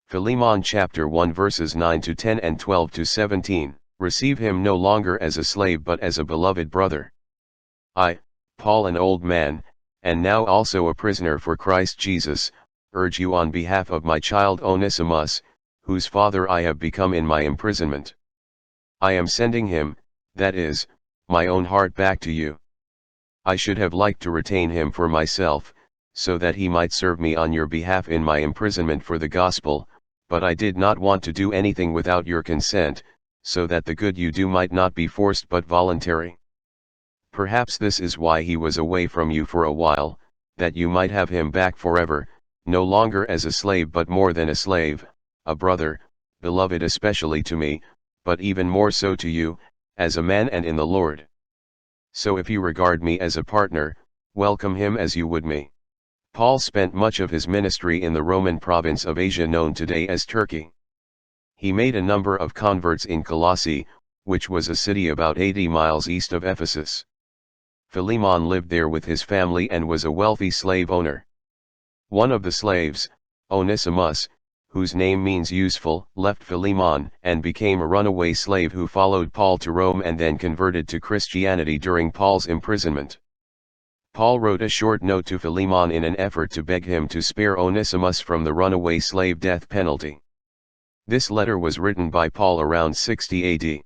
Philemon chapter 1 verses 9 to 10 and 12 to 17, receive him no longer as a slave but as a beloved brother. I, Paul, an old man, and now also a prisoner for Christ Jesus, urge you on behalf of my child Onesimus, whose father I have become in my imprisonment. I am sending him, that is, my own heart back to you. I should have liked to retain him for myself, so that he might serve me on your behalf in my imprisonment for the gospel, but I did not want to do anything without your consent, so that the good you do might not be forced but voluntary. Perhaps this is why he was away from you for a while, that you might have him back forever, no longer as a slave but more than a slave, a brother, beloved especially to me, but even more so to you, as a man and in the Lord. So if you regard me as a partner, welcome him as you would me. Paul spent much of his ministry in the Roman province of Asia known today as Turkey. He made a number of converts in Colossae, which was a city about 80 miles east of Ephesus. Philemon lived there with his family and was a wealthy slave owner. One of the slaves, Onesimus, whose name means useful, left Philemon and became a runaway slave who followed Paul to Rome and then converted to Christianity during Paul's imprisonment. Paul wrote a short note to Philemon in an effort to beg him to spare Onesimus from the runaway slave death penalty. This letter was written by Paul around 60 AD.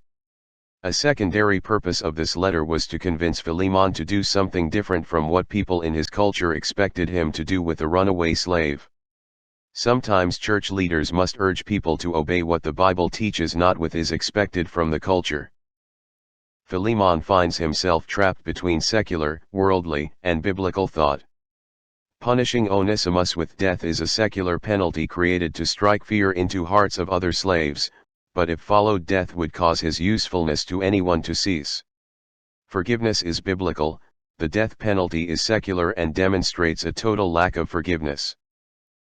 A secondary purpose of this letter was to convince Philemon to do something different from what people in his culture expected him to do with a runaway slave. Sometimes church leaders must urge people to obey what the Bible teaches, not what is expected from the culture. Philemon finds himself trapped between secular, worldly, and biblical thought. Punishing Onesimus with death is a secular penalty created to strike fear into hearts of other slaves, but if followed, death would cause his usefulness to anyone to cease. Forgiveness is biblical, the death penalty is secular and demonstrates a total lack of forgiveness.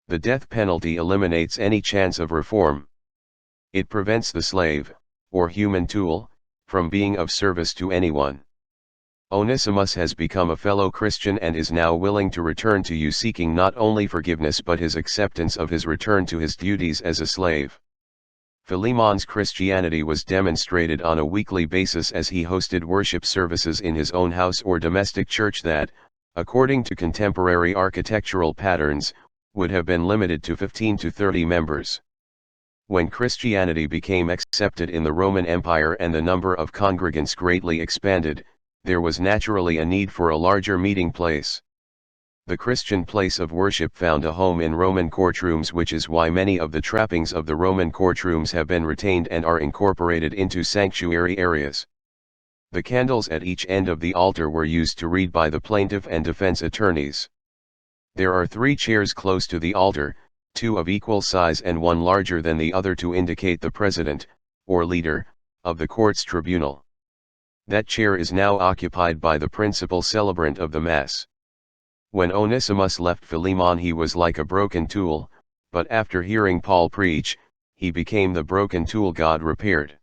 The death penalty eliminates any chance of reform. It prevents the slave, or human tool, from being of service to anyone. Onesimus has become a fellow Christian and is now willing to return to you, seeking not only forgiveness but his acceptance of his return to his duties as a slave. Philemon's Christianity was demonstrated on a weekly basis as he hosted worship services in his own house or domestic church that, according to contemporary architectural patterns, would have been limited to 15 to 30 members. When Christianity became accepted in the Roman Empire and the number of congregants greatly expanded, there was naturally a need for a larger meeting place. The Christian place of worship found a home in Roman courtrooms, which is why many of the trappings of the Roman courtrooms have been retained and are incorporated into sanctuary areas. The candles at each end of the altar were used to read by the plaintiff and defense attorneys. There are 3 chairs close to the altar, 2 of equal size and 1 larger than the other to indicate the president, or leader, of the court's tribunal. That chair is now occupied by the principal celebrant of the Mass. When Onesimus left Philemon, he was like a broken tool, but after hearing Paul preach, he became the broken tool God repaired.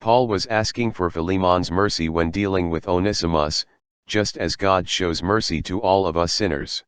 Paul was asking for Philemon's mercy when dealing with Onesimus, just as God shows mercy to all of us sinners.